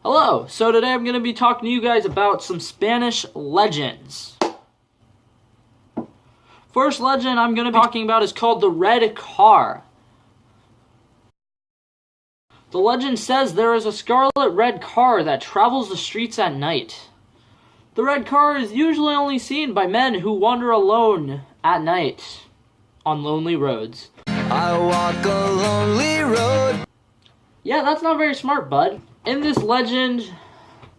Hello, so today I'm going to be talking to you guys about some Spanish legends. First legend I'm going to be talking about is called the Red Car. The legend says there is a scarlet red car that travels the streets at night. The red car is usually only seen by men who wander alone at night on lonely roads. I walk a lonely road. Yeah, that's not very smart, bud. In this legend,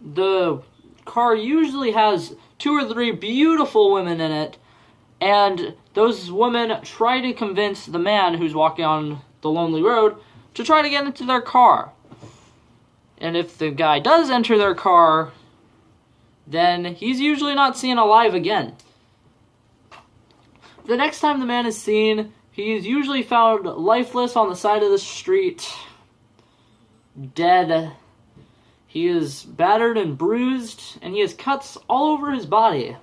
the car usually has 2 or 3 beautiful women in it, and those women try to convince the man who's walking on the lonely road to try to get into their car. And if the guy does enter their car, then he's usually not seen alive again. The next time the man is seen, he is usually found lifeless on the side of the street, dead. He is battered and bruised, and he has cuts all over his body.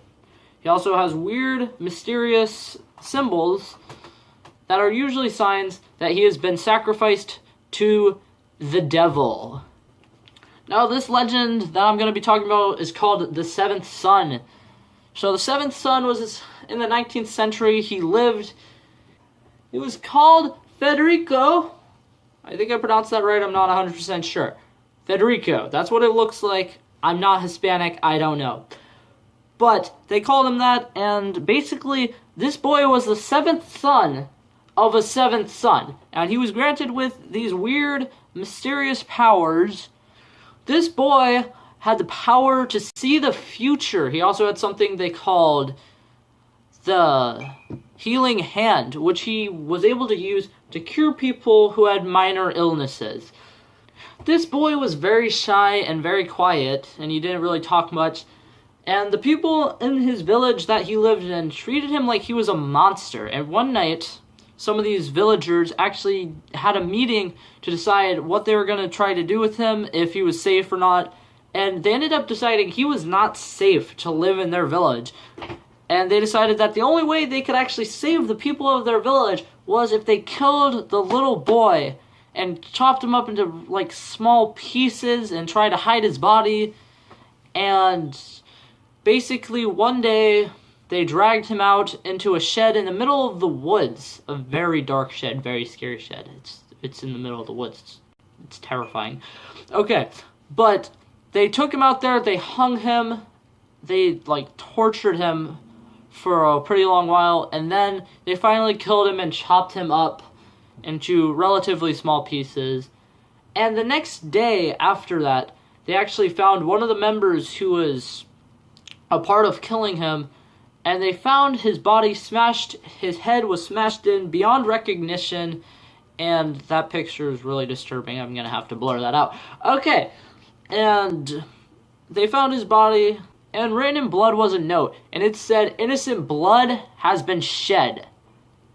He also has weird, mysterious symbols that are usually signs that he has been sacrificed to the devil. Now, this legend that I'm going to be talking about is called the Seventh Son. So, the Seventh Son was in the 19th century. He was called Federico. I think I pronounced that right. I'm not 100% sure. Federico. That's what it looks like. I'm not Hispanic. I don't know. But they called him that, and basically, this boy was the 7th son of a 7th son. And he was granted with these weird, mysterious powers. This boy had the power to see the future. He also had something they called the healing hand, which he was able to use to cure people who had minor illnesses. This boy was very shy and very quiet, and he didn't really talk much, and the people in his village that he lived in treated him like he was a monster. And one night, some of these villagers actually had a meeting to decide what they were going to try to do with him, if he was safe or not, and they ended up deciding he was not safe to live in their village. And they decided that the only way they could actually save the people of their village was if they killed the little boy and chopped him up into, like, small pieces and tried to hide his body. And basically, one day, they dragged him out into a shed in the middle of the woods. A very dark shed, very scary shed. It's in the middle of the woods. It's terrifying. Okay, but they took him out there, they hung him, they, tortured him for a pretty long while, and then they finally killed him and chopped him up into relatively small pieces. And the next day after that, they actually found one of the members who was a part of killing him, and they found his body smashed, his head was smashed in beyond recognition, and that picture is really disturbing. I'm gonna have to blur that out. Okay, and they found his body, and written in blood was a note, and it said, "Innocent blood has been shed.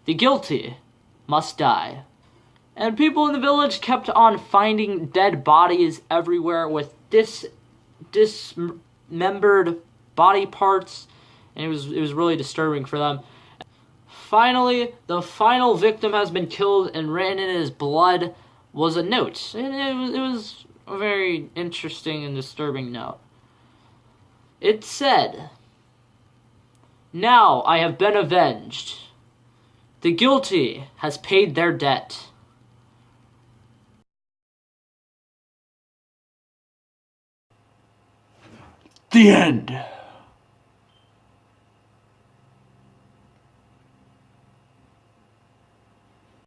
The guilty must die." And people in the village kept on finding dead bodies everywhere with dismembered body parts, and it was really disturbing for them. Finally, the final victim has been killed, and written in his blood was a note. And it was a very interesting and disturbing note. It said, "Now I have been avenged. The guilty has paid their debt." The end.